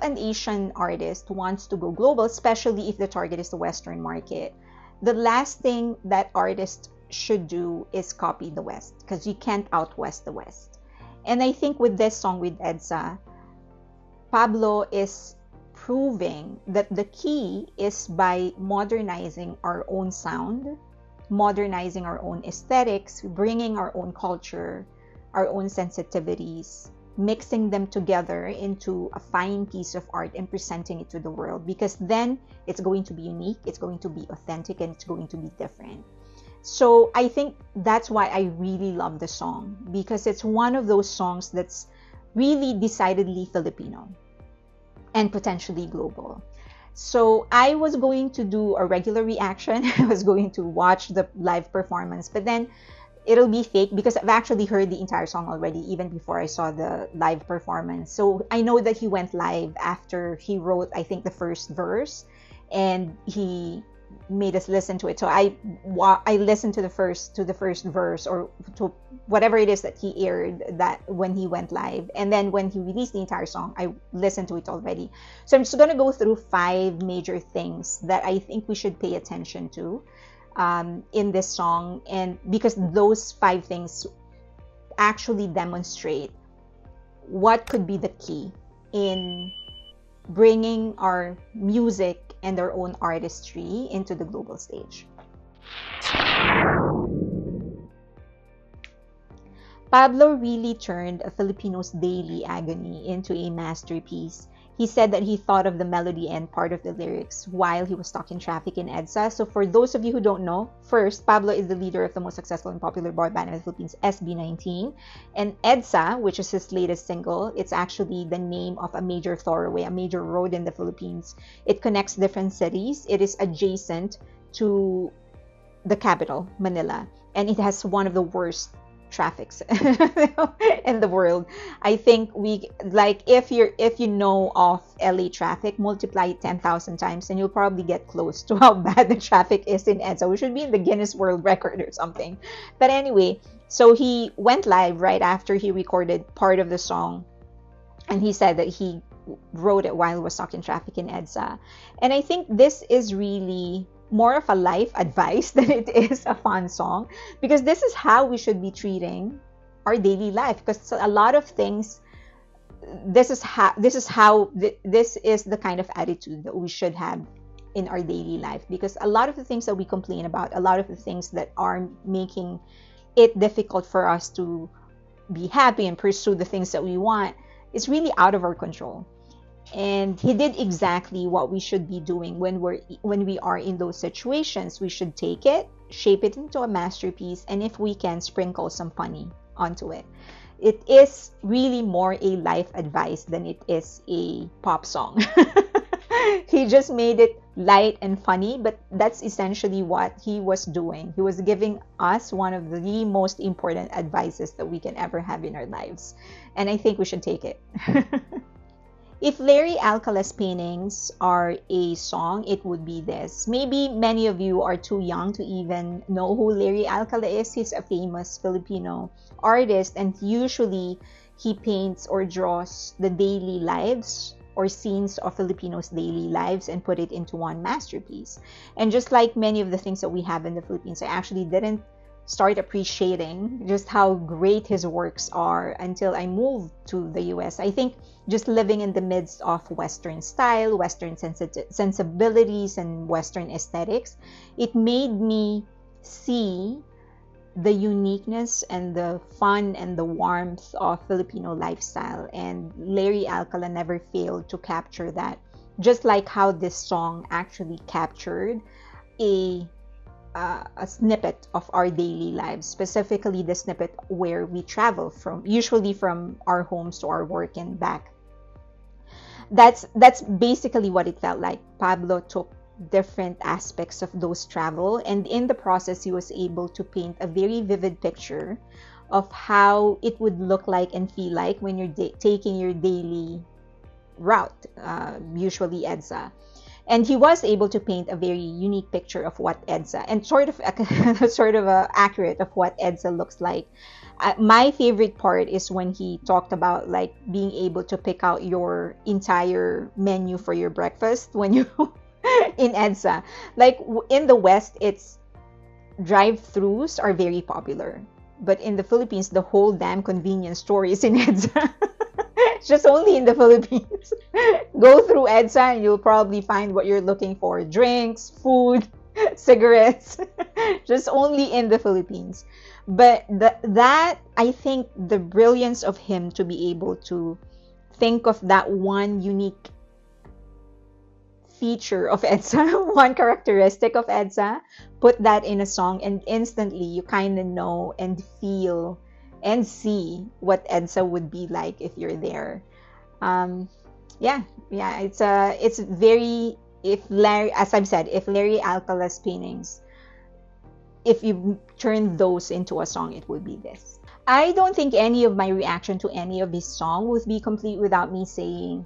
an Asian artist wants to go global, especially if the target is the Western market, the last thing that artists should do is copy the West, because you can't out-West the West. And I think with this song with EDSA, Pablo is proving that the key is by modernizing our own sound, modernizing our own aesthetics, bringing our own culture, our own sensitivities, mixing them together into a fine piece of art and presenting it to the world, because then it's going to be unique, it's going to be authentic, and it's going to be different. So I think that's why I really love the song, because it's one of those songs that's really decidedly Filipino and potentially global. So I was going to do a regular reaction. I was going to watch the live performance, but then it'll be fake because I've actually heard the entire song already, even before I saw the live performance. So I know that he went live after he wrote, I think, the first verse, and he made us listen to it. So I listened to the first verse, or to whatever it is that he aired that when he went live, and then when he released the entire song, I listened to it already. So I'm just going to go through 5 major things that I think we should pay attention to in this song, and because those 5 things actually demonstrate what could be the key in bringing our music and our own artistry into the global stage. Pablo really turned a Filipino's daily agony into a masterpiece. He said that he thought of the melody and part of the lyrics while he was stuck in traffic in EDSA. So for those of you who don't know, first, Pablo is the leader of the most successful and popular boy band in the Philippines, SB19. And EDSA, which is his latest single, it's actually the name of a major thoroughway, a major road in the Philippines. It connects different cities. It is adjacent to the capital, Manila. And it has one of the worst traffics in the world. I think if you know of LA traffic, multiply it 10,000 times and you'll probably get close to how bad the traffic is in EDSA. We should be in the Guinness World Record or something. But anyway, so he went live right after he recorded part of the song, and he said that he wrote it while he was stuck in traffic in EDSA. And I think this is really more of a life advice than it is a fun song, because this is how we should be treating our daily life. Because a lot of things, this is the kind of attitude that we should have in our daily life. Because a lot of the things that we complain about, a lot of the things that are making it difficult for us to be happy and pursue the things that we want, is really out of our control. And he did exactly what we should be doing when we are in those situations. We should take it, shape it into a masterpiece, and if we can, sprinkle some funny onto it. It is really more a life advice than it is a pop song. He just made it light and funny, but that's essentially what he was doing. He was giving us one of the most important advices that we can ever have in our lives. And I think we should take it. If Larry Alcala's paintings are a song, it would be this. Maybe many of you are too young to even know who Larry Alcala is. He's a famous Filipino artist, and usually he paints or draws the daily lives or scenes of Filipinos' daily lives and put it into one masterpiece. And just like many of the things that we have in the Philippines, I actually didn't start appreciating just how great his works are until I moved to the US. I think just living in the midst of Western style, Western sensibilities, and Western aesthetics, it made me see the uniqueness and the fun and the warmth of Filipino lifestyle. And Larry Alcala never failed to capture that, just like how this song actually captured a snippet of our daily lives, specifically the snippet where we travel usually from our homes to our work and back. That's basically what it felt like. Pablo took different aspects of those travel, and in the process he was able to paint a very vivid picture of how it would look like and feel like when you're taking your daily route, usually EDSA. And he was able to paint a very unique picture of what EDSA, and sort of accurate of what EDSA looks like. My favorite part is when he talked about like being able to pick out your entire menu for your breakfast when you in EDSA. Like in the West, it's drive-throughs are very popular, but in the Philippines, the whole damn convenience store is in EDSA. It's just only in the Philippines. Go through EDSA and you'll probably find what you're looking for: drinks, food, cigarettes. Just only in the Philippines. But that, I think, the brilliance of him to be able to think of that one unique feature of EDSA, one characteristic of EDSA, put that in a song, and instantly you kind of know and feel and see what EDSA would be like if you're there. Yeah, it's very, if Larry, as I've said, if Larry Alcala's paintings, if you turn those into a song, it would be this. I don't think any of my reaction to any of his song would be complete without me saying,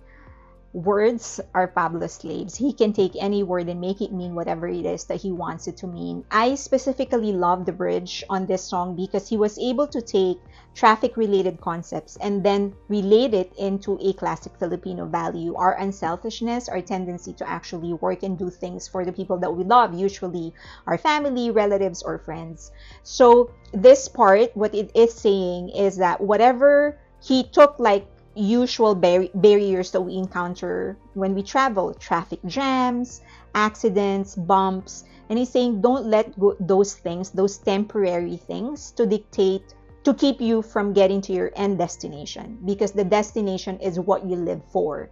words are Pablo's slaves. He can take any word and make it mean whatever it is that he wants it to mean. I specifically love the bridge on this song because he was able to take traffic-related concepts and then relate it into a classic Filipino value: our unselfishness, our tendency to actually work and do things for the people that we love, usually our family, relatives, or friends. So this part, what it is saying is that whatever he took, like usual barriers that we encounter when we travel, traffic jams, accidents, bumps, and he's saying don't let go those things, those temporary things, to dictate, to keep you from getting to your end destination, because the destination is what you live for.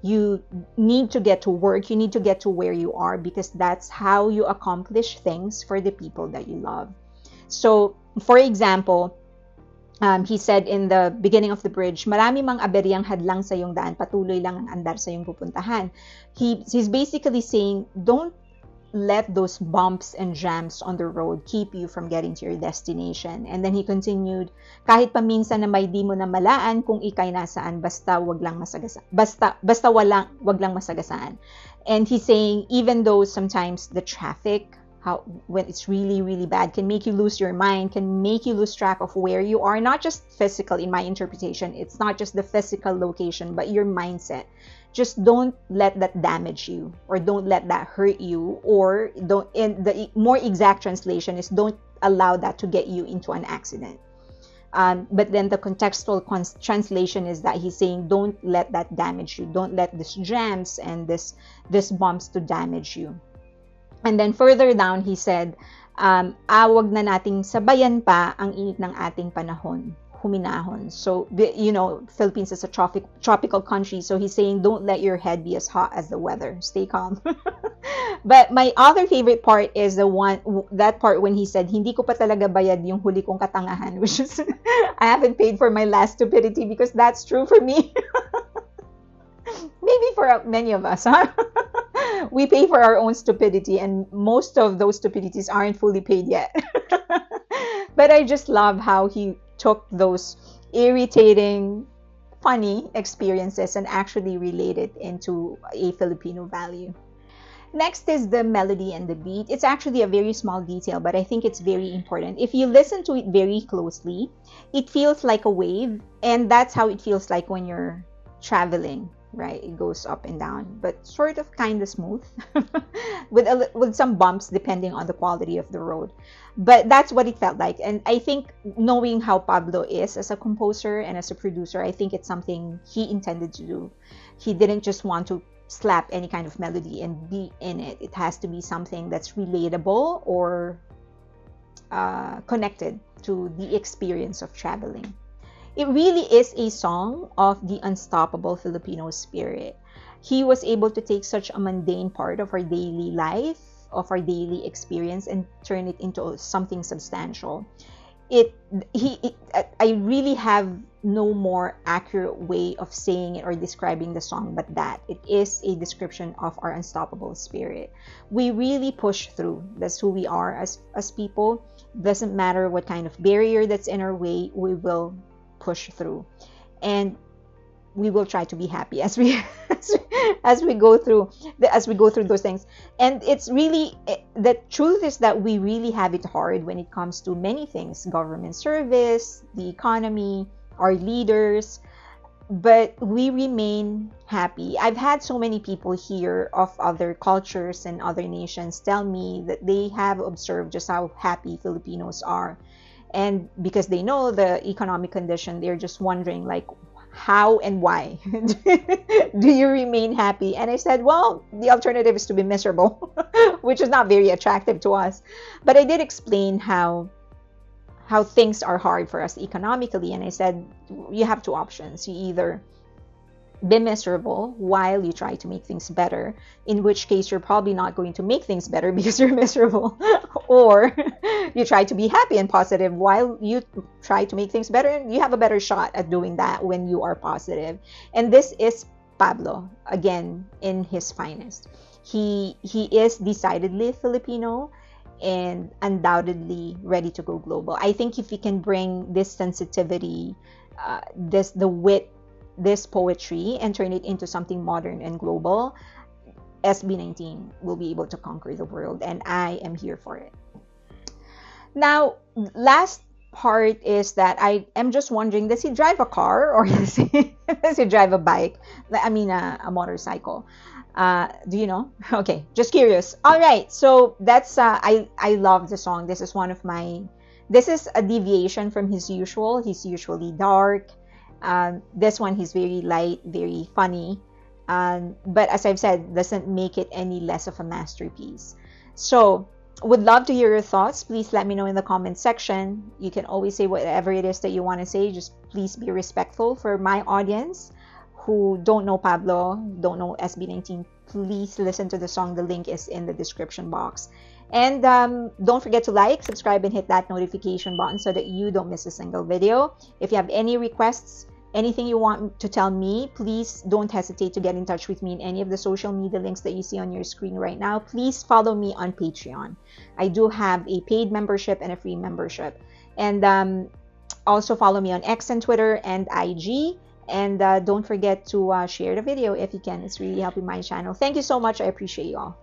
You need to get to work, you need to get to where you are, because that's how you accomplish things for the people that you love. So for example, he said in the beginning of the bridge, marami mang aberyang hadlang sa iyong daan, patuloy lang ang andar sa iyong pupuntahan. He's basically saying, don't let those bumps and jams on the road keep you from getting to your destination. And then he continued, kahit paminsan na may di mo na malaan kung ikay nasaan, basta wag lang masagasaan. Wag lang masagasaan. And he's saying, even though sometimes the traffic, when it's really, really bad, can make you lose your mind, can make you lose track of where you are, not just physical, in my interpretation, it's not just the physical location, but your mindset. Just don't let that damage you, or don't let that hurt you, or don't, in the more exact translation is, don't allow that to get you into an accident. But then the contextual translation is that he's saying, don't let that damage you, don't let these jams and this bumps to damage you. And then further down, he said, wag na nating sabayan pa ang init ng ating panahon, huminahon. So, you know, Philippines is a tropical country, so he's saying, don't let your head be as hot as the weather. Stay calm. But my other favorite part is that part when he said, hindi ko pa talaga bayad yung huli kong katangahan, which is, I haven't paid for my last stupidity, because that's true for me. Maybe for many of us, huh? We pay for our own stupidity, and most of those stupidities aren't fully paid yet. But I just love how he took those irritating, funny experiences and actually related into a Filipino value. Next is the melody and the beat. It's actually a very small detail, but I think it's very important. If you listen to it very closely, it feels like a wave, and that's how it feels like when you're traveling, right? It goes up and down, but sort of kind of smooth with some bumps depending on the quality of the road. But that's what it felt like. And I think, knowing how Pablo is as a composer and as a producer, I think it's something he intended to do. He didn't just want to slap any kind of melody and be in it. It has to be something that's relatable or connected to the experience of traveling. It really is a song of the unstoppable Filipino spirit. He was able to take such a mundane part of our daily life, of our daily experience, and turn it into something substantial. I really have no more accurate way of saying it or describing the song but that. It is a description of our unstoppable spirit. We really push through. That's who we are as people. Doesn't matter what kind of barrier that's in our way, we will push through, and we will try to be happy as we as we go through those things. And it's really, the truth is that we really have it hard when it comes to many things: government service, the economy, our leaders, but we remain happy. I've had so many people here of other cultures and other nations tell me that they have observed just how happy Filipinos are. And because they know the economic condition, they're just wondering, like, how and why do you remain happy? And I said, well, the alternative is to be miserable, which is not very attractive to us. But I did explain how things are hard for us economically, and I said, you have two options. You either be miserable while you try to make things better, in which case you're probably not going to make things better because you're miserable, or you try to be happy and positive while you try to make things better, and you have a better shot at doing that when you are positive. And this is Pablo, again, in his finest. He is decidedly Filipino and undoubtedly ready to go global. I think if he can bring this sensitivity, the wit, this poetry, and turn it into something modern and global, SB19 will be able to conquer the world, and I am here for it. Now, last part is that I am just wondering, does he drive a car, or does he drive a bike? I mean, a motorcycle. Do you know? Okay, just curious. All right, so that's I love the song. This is one of my. This is a deviation from his usual. He's usually dark. This one, he's very light, very funny. But as I've said, doesn't make it any less of a masterpiece. So, would love to hear your thoughts. Please let me know in the comment section. You can always say whatever it is that you want to say. Just please be respectful for my audience who don't know Pablo, don't know SB19. Please listen to the song. The link is in the description box. And don't forget to like, subscribe, and hit that notification button so that you don't miss a single video. If you have any requests, anything you want to tell me, please don't hesitate to get in touch with me in any of the social media links that you see on your screen right now. Please follow me on Patreon. I do have a paid membership and a free membership. And also follow me on X and Twitter and IG. And don't forget to share the video if you can. It's really helping my channel. Thank you so much. I appreciate you all.